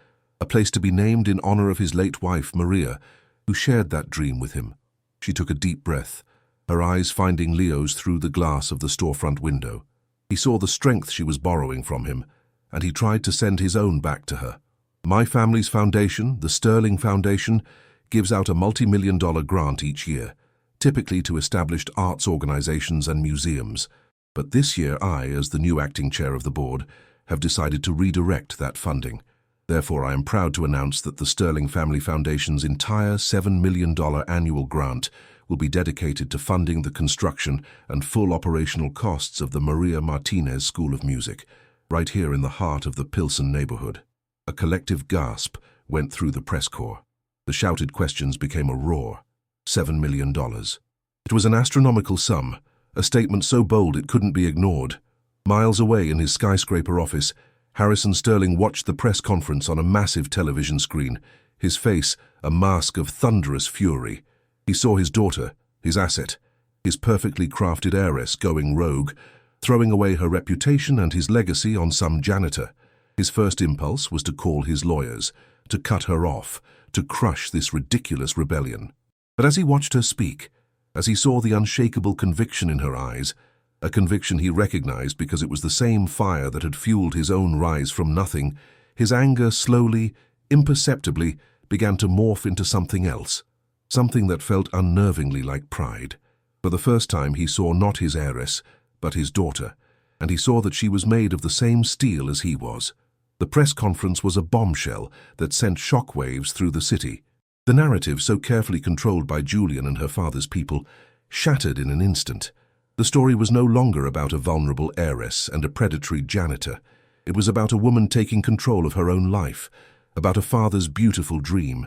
Speaker 1: A place to be named in honor of his late wife, Maria, who shared that dream with him." She took a deep breath, her eyes finding Leo's through the glass of the storefront window. He saw the strength she was borrowing from him, and he tried to send his own back to her. "My family's foundation, the Sterling Foundation, gives out a multi-million-dollar grant each year, typically to established arts organizations and museums. But this year I, as the new acting chair of the board, have decided to redirect that funding. Therefore, I am proud to announce that the Sterling Family Foundation's entire $7 million annual grant will be dedicated to funding the construction and full operational costs of the Maria Martinez School of Music, right here in the heart of the Pilsen neighborhood." A collective gasp went through the press corps. The shouted questions became a roar. $7 million. It was an astronomical sum, a statement so bold it couldn't be ignored. Miles away in his skyscraper office, Harrison Sterling watched the press conference on a massive television screen, his face a mask of thunderous fury. He saw his daughter, his asset, his perfectly crafted heiress going rogue, throwing away her reputation and his legacy on some janitor. His first impulse was to call his lawyers, to cut her off, to crush this ridiculous rebellion. But as he watched her speak, as he saw the unshakable conviction in her eyes, a conviction he recognized because it was the same fire that had fueled his own rise from nothing, his anger slowly, imperceptibly, began to morph into something else, something that felt unnervingly like pride. For the first time he saw not his heiress, but his daughter, and he saw that she was made of the same steel as he was. The press conference was a bombshell that sent shockwaves through the city. The narrative, so carefully controlled by Julian and her father's people, shattered in an instant. The story was no longer about a vulnerable heiress and a predatory janitor. It was about a woman taking control of her own life, about a father's beautiful dream,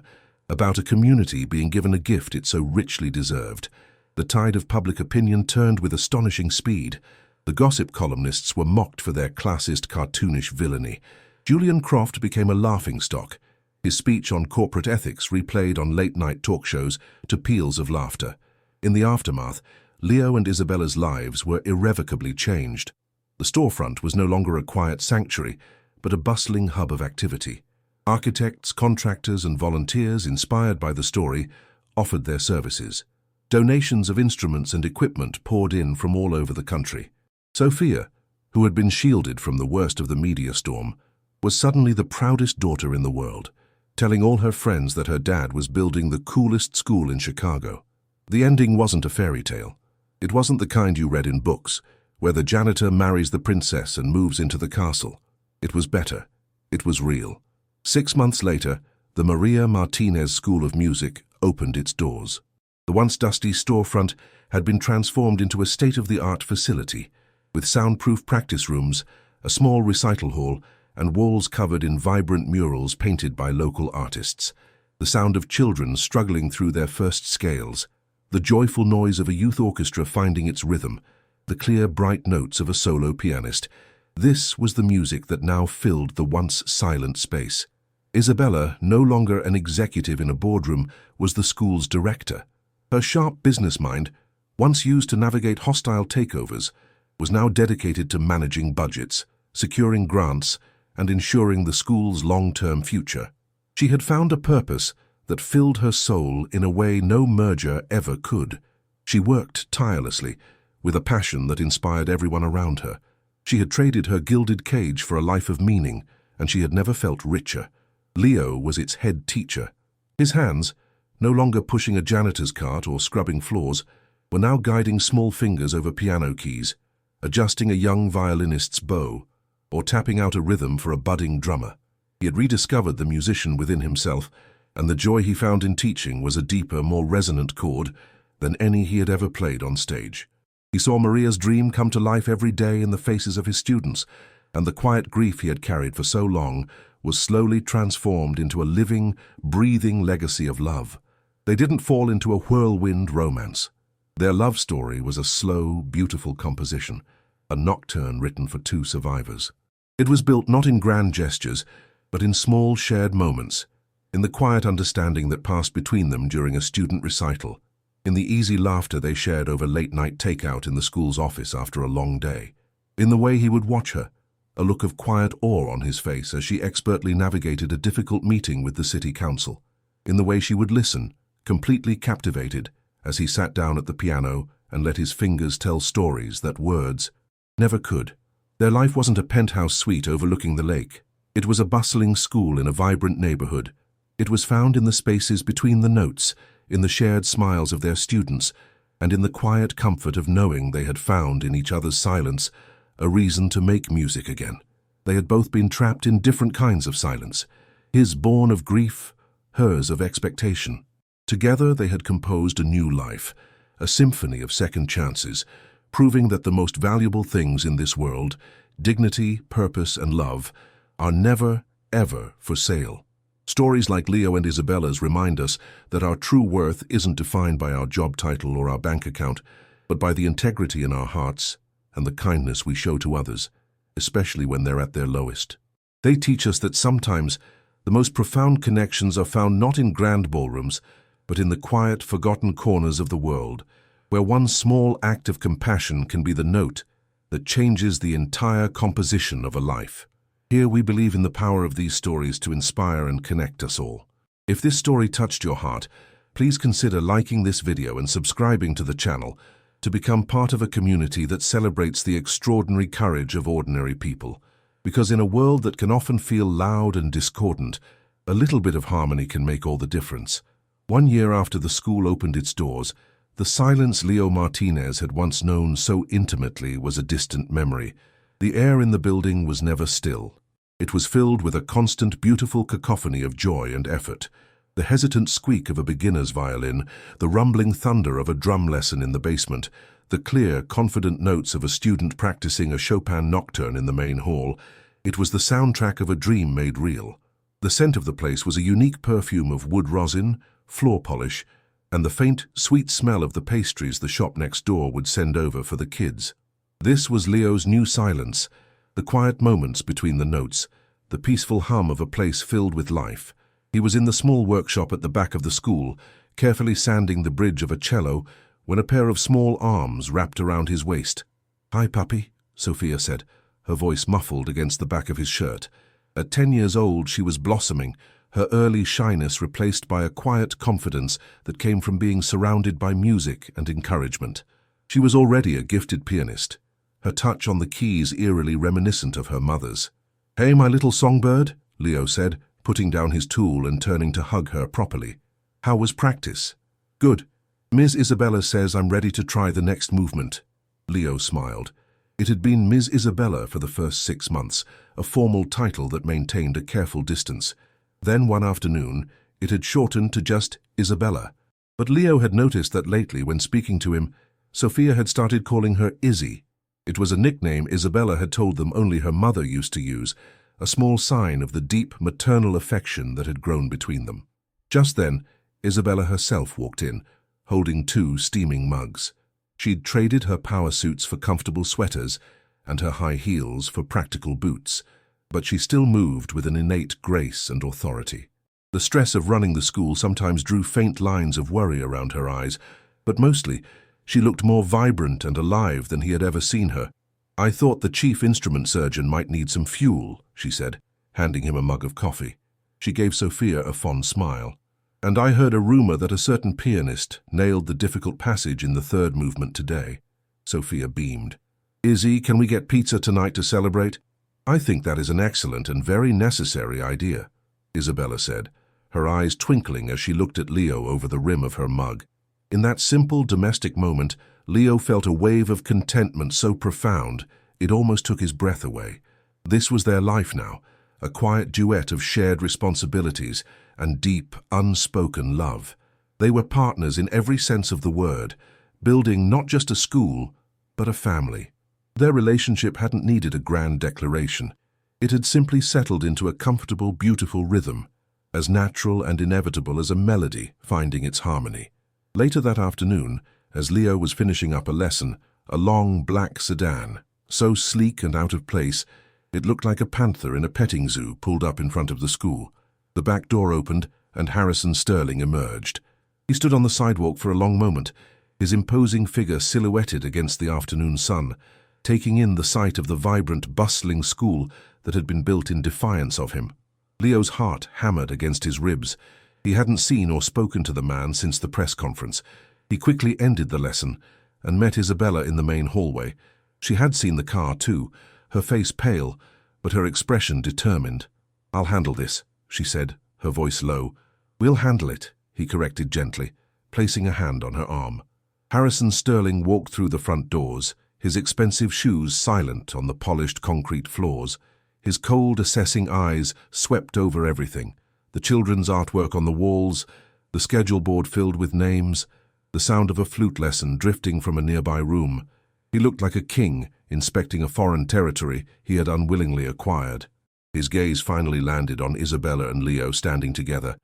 Speaker 1: about a community being given a gift it so richly deserved. The tide of public opinion turned with astonishing speed. The gossip columnists were mocked for their classist, cartoonish villainy. Julian Croft became a laughingstock, his speech on corporate ethics replayed on late-night talk shows to peals of laughter. In the aftermath, Leo and Isabella's lives were irrevocably changed. The storefront was no longer a quiet sanctuary, but a bustling hub of activity. Architects, contractors, and volunteers, inspired by the story, offered their services. Donations of instruments and equipment poured in from all over the country. Sophia, who had been shielded from the worst of the media storm, was suddenly the proudest daughter in the world, telling all her friends that her dad was building the coolest school in Chicago. The ending wasn't a fairy tale. It wasn't the kind you read in books, where the janitor marries the princess and moves into the castle. It was better. It was real. 6 months later, the Maria Martinez School of Music opened its doors. The once dusty storefront had been transformed into a state-of-the-art facility, with soundproof practice rooms, a small recital hall, and walls covered in vibrant murals painted by local artists. The sound of children struggling through their first scales, the joyful noise of a youth orchestra finding its rhythm, the clear, bright notes of a solo pianist. This was the music that now filled the once silent space. Isabella, no longer an executive in a boardroom, was the school's director. Her sharp business mind, once used to navigate hostile takeovers, was now dedicated to managing budgets, securing grants, and ensuring the school's long-term future. She had found a purpose that filled her soul in a way no merger ever could. She worked tirelessly, with a passion that inspired everyone around her. She had traded her gilded cage for a life of meaning, and she had never felt richer. Leo was its head teacher. His hands, no longer pushing a janitor's cart or scrubbing floors, were now guiding small fingers over piano keys, adjusting a young violinist's bow, or tapping out a rhythm for a budding drummer. He had rediscovered the musician within himself, and the joy he found in teaching was a deeper, more resonant chord than any he had ever played on stage. He saw Maria's dream come to life every day in the faces of his students, and the quiet grief he had carried for so long was slowly transformed into a living, breathing legacy of love. They didn't fall into a whirlwind romance. Their love story was a slow, beautiful composition, a nocturne written for 2 survivors. It was built not in grand gestures, but in small shared moments, in the quiet understanding that passed between them during a student recital, in the easy laughter they shared over late-night takeout in the school's office after a long day, in the way he would watch her, a look of quiet awe on his face as she expertly navigated a difficult meeting with the city council, in the way she would listen, completely captivated, as he sat down at the piano and let his fingers tell stories that words never could. Their life wasn't a penthouse suite overlooking the lake. It was a bustling school in a vibrant neighborhood. It was found in the spaces between the notes, in the shared smiles of their students, and in the quiet comfort of knowing they had found in each other's silence a reason to make music again. They had both been trapped in different kinds of silence, his born of grief, hers of expectation. Together they had composed a new life, a symphony of second chances, proving that the most valuable things in this world, dignity, purpose, and love, are never, ever for sale. Stories like Leo and Isabella's remind us that our true worth isn't defined by our job title or our bank account, but by the integrity in our hearts and the kindness we show to others, especially when they're at their lowest. They teach us that sometimes the most profound connections are found not in grand ballrooms, but in the quiet, forgotten corners of the world, where one small act of compassion can be the note that changes the entire composition of a life. Here we believe in the power of these stories to inspire and connect us all. If this story touched your heart, please consider liking this video and subscribing to the channel to become part of a community that celebrates the extraordinary courage of ordinary people. Because in a world that can often feel loud and discordant, a little bit of harmony can make all the difference. 1 year after the school opened its doors, the silence Leo Martinez had once known so intimately was a distant memory. The air in the building was never still. It was filled with a constant, beautiful cacophony of joy and effort. The hesitant squeak of a beginner's violin, the rumbling thunder of a drum lesson in the basement, the clear, confident notes of a student practicing a Chopin nocturne in the main hall. It was the soundtrack of a dream made real. The scent of the place was a unique perfume of wood rosin, floor polish, and the faint, sweet smell of the pastries the shop next door would send over for the kids. This was Leo's new silence, the quiet moments between the notes, the peaceful hum of a place filled with life. He was in the small workshop at the back of the school, carefully sanding the bridge of a cello, when a pair of small arms wrapped around his waist. "Hi, puppy," Sophia said, her voice muffled against the back of his shirt. At 10 years old, she was blossoming, her early shyness replaced by a quiet confidence that came from being surrounded by music and encouragement. She was already a gifted pianist, her touch on the keys eerily reminiscent of her mother's. "Hey, my little songbird," Leo said, putting down his tool and turning to hug her properly. "How was practice?" "Good. Ms. Isabella says I'm ready to try the next movement." Leo smiled. It had been Ms. Isabella for the first 6 months, a formal title that maintained a careful distance. Then one afternoon, it had shortened to just Isabella. But Leo had noticed that lately, when speaking to him, Sophia had started calling her Izzy. It was a nickname Isabella had told them only her mother used to use, a small sign of the deep maternal affection that had grown between them. Just then, Isabella herself walked in, holding 2 steaming mugs. She'd traded her power suits for comfortable sweaters and her high heels for practical boots, but she still moved with an innate grace and authority. The stress of running the school sometimes drew faint lines of worry around her eyes, but mostly she looked more vibrant and alive than he had ever seen her. "I thought the chief instrument surgeon might need some fuel," she said, handing him a mug of coffee. She gave Sophia a fond smile. "And I heard a rumor that a certain pianist nailed the difficult passage in the 3rd movement today." Sophia beamed. "Izzy, can we get pizza tonight to celebrate?" "I think that is an excellent and very necessary idea," Isabella said, her eyes twinkling as she looked at Leo over the rim of her mug. In that simple domestic moment, Leo felt a wave of contentment so profound it almost took his breath away. This was their life now, a quiet duet of shared responsibilities and deep, unspoken love. They were partners in every sense of the word, building not just a school, but a family. Their relationship hadn't needed a grand declaration. It had simply settled into a comfortable, beautiful rhythm, as natural and inevitable as a melody finding its harmony. Later that afternoon, as Leo was finishing up a lesson, a long black sedan, so sleek and out of place, it looked like a panther in a petting zoo, pulled up in front of the school. The back door opened, and Harrison Sterling emerged. He stood on the sidewalk for a long moment, his imposing figure silhouetted against the afternoon sun, taking in the sight of the vibrant, bustling school that had been built in defiance of him. Leo's heart hammered against his ribs. He hadn't seen or spoken to the man since the press conference. He quickly ended the lesson and met Isabella in the main hallway. She had seen the car too, her face pale, but her expression determined. "I'll handle this," she said, her voice low. "We'll handle it," he corrected gently, placing a hand on her arm. Harrison Sterling walked through the front doors, his expensive shoes silent on the polished concrete floors. His cold, assessing eyes swept over everything, the children's artwork on the walls, the schedule board filled with names, the sound of a flute lesson drifting from a nearby room. He looked like a king inspecting a foreign territory he had unwillingly acquired. His gaze finally landed on Isabella and Leo standing together.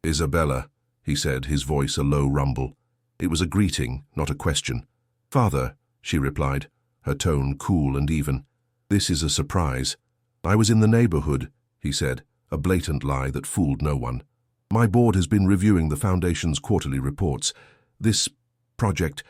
Speaker 1: "Isabella," he said, his voice a low rumble. It was a greeting, not a question. "Father," she replied, her tone cool and even. "This is a surprise." "I was in the neighborhood," he said, a blatant lie that fooled no one. "My board has been reviewing the Foundation's quarterly reports. This project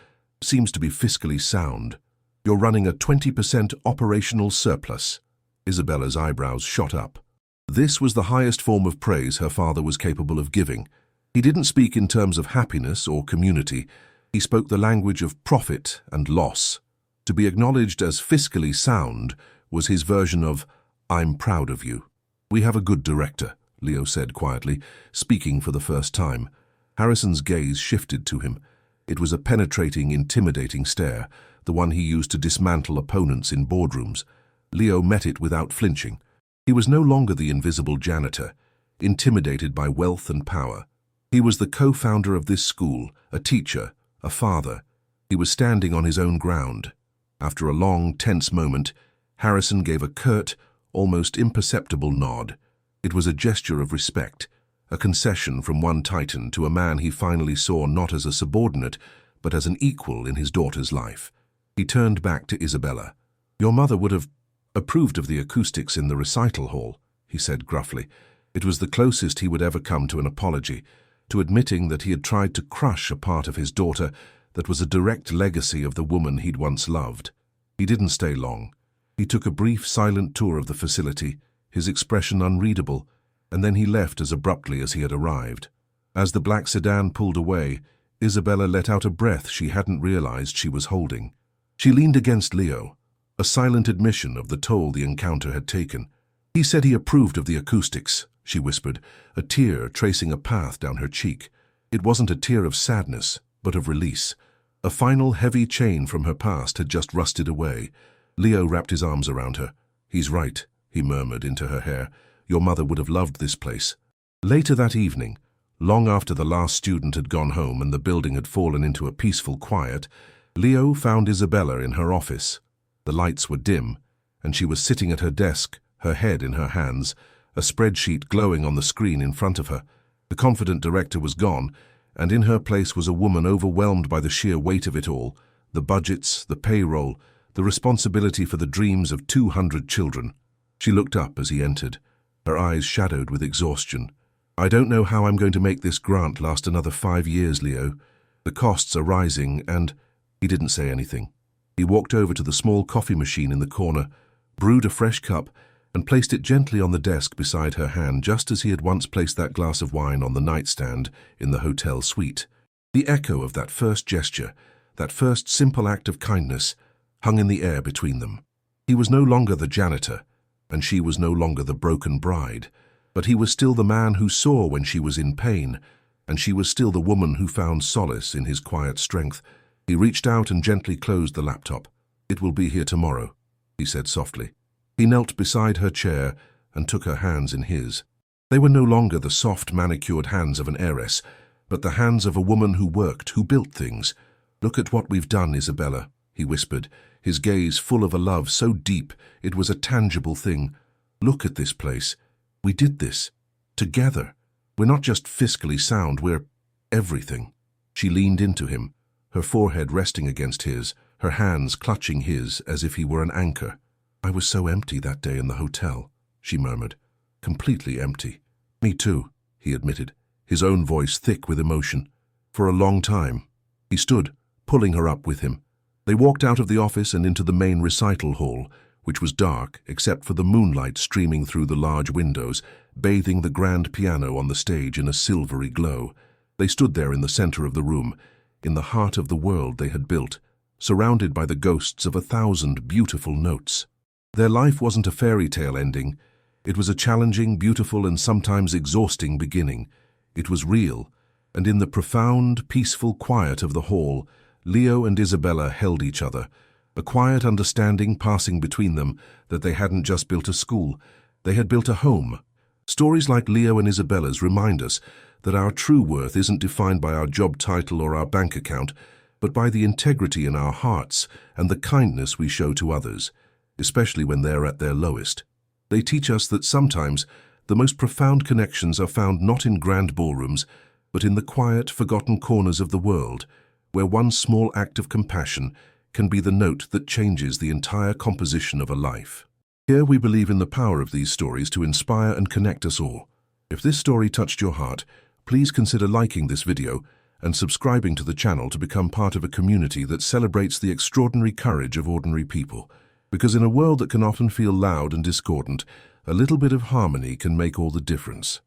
Speaker 1: seems to be fiscally sound. You're running a 20% operational surplus." Isabella's eyebrows shot up. This was the highest form of praise her father was capable of giving. He didn't speak in terms of happiness or community. He spoke the language of profit and loss. To be acknowledged as fiscally sound was his version of, "I'm proud of you." "We have a good director," Leo said quietly, speaking for the first time. Harrison's gaze shifted to him. It was a penetrating, intimidating stare, the one he used to dismantle opponents in boardrooms. Leo met it without flinching. He was no longer the invisible janitor, intimidated by wealth and power. He was the co-founder of this school, a teacher, a father. He was standing on his own ground. After a long, tense moment, Harrison gave a curt, almost imperceptible nod. It was a gesture of respect, a concession from one titan to a man he finally saw not as a subordinate, but as an equal in his daughter's life. He turned back to Isabella. "Your mother would have approved of the acoustics in the recital hall," he said gruffly. It was the closest he would ever come to an apology, to admitting that he had tried to crush a part of his daughter that was a direct legacy of the woman he'd once loved. He didn't stay long. He took a brief, silent tour of the facility, his expression unreadable, and then he left as abruptly as he had arrived. As the black sedan pulled away, Isabella let out a breath she hadn't realized she was holding. She leaned against Leo, a silent admission of the toll the encounter had taken. "He said he approved of the acoustics," she whispered, a tear tracing a path down her cheek. It wasn't a tear of sadness, but of release. A final heavy chain from her past had just rusted away. Leo wrapped his arms around her. "He's right," he murmured into her hair. "Your mother would have loved this place." Later that evening, long after the last student had gone home and the building had fallen into a peaceful quiet, Leo found Isabella in her office. The lights were dim, and she was sitting at her desk, her head in her hands, a spreadsheet glowing on the screen in front of her. The confident director was gone, and in her place was a woman overwhelmed by the sheer weight of it all, the budgets, the payroll, the responsibility for the dreams of 200 children. She looked up as he entered, her eyes shadowed with exhaustion. "I don't know how I'm going to make this grant last another 5 years, Leo. The costs are rising and—" He didn't say anything. He walked over to the small coffee machine in the corner, brewed a fresh cup, and placed it gently on the desk beside her hand, just as he had once placed that glass of wine on the nightstand in the hotel suite. The echo of that first gesture, that first simple act of kindness, hung in the air between them. He was no longer the janitor, and she was no longer the broken bride, but he was still the man who saw when she was in pain, and she was still the woman who found solace in his quiet strength. He reached out and gently closed the laptop. "It will be here tomorrow," he said softly. He knelt beside her chair and took her hands in his. They were no longer the soft, manicured hands of an heiress, but the hands of a woman who worked, who built things. "Look at what we've done, Isabella," he whispered, his gaze full of a love so deep it was a tangible thing. "Look at this place. We did this. Together. We're not just fiscally sound, we're everything." She leaned into him, her forehead resting against his, her hands clutching his as if he were an anchor. "I was so empty that day in the hotel," she murmured. "Completely empty." "Me too," he admitted, his own voice thick with emotion. "For a long time." He stood, pulling her up with him. They walked out of the office and into the main recital hall, which was dark except for the moonlight streaming through the large windows, bathing the grand piano on the stage in a silvery glow. They stood there in the center of the room, in the heart of the world they had built, surrounded by the ghosts of 1,000 beautiful notes. Their life wasn't a fairy tale ending. It was a challenging, beautiful, and sometimes exhausting beginning. It was real, and in the profound, peaceful quiet of the hall, Leo and Isabella held each other, a quiet understanding passing between them that they hadn't just built a school, they had built a home. Stories like Leo and Isabella's remind us that our true worth isn't defined by our job title or our bank account, but by the integrity in our hearts and the kindness we show to others, especially when they're at their lowest. They teach us that sometimes the most profound connections are found not in grand ballrooms, but in the quiet, forgotten corners of the world, where one small act of compassion can be the note that changes the entire composition of a life. Here we believe in the power of these stories to inspire and connect us all. If this story touched your heart, please consider liking this video and subscribing to the channel to become part of a community that celebrates the extraordinary courage of ordinary people. Because in a world that can often feel loud and discordant, a little bit of harmony can make all the difference.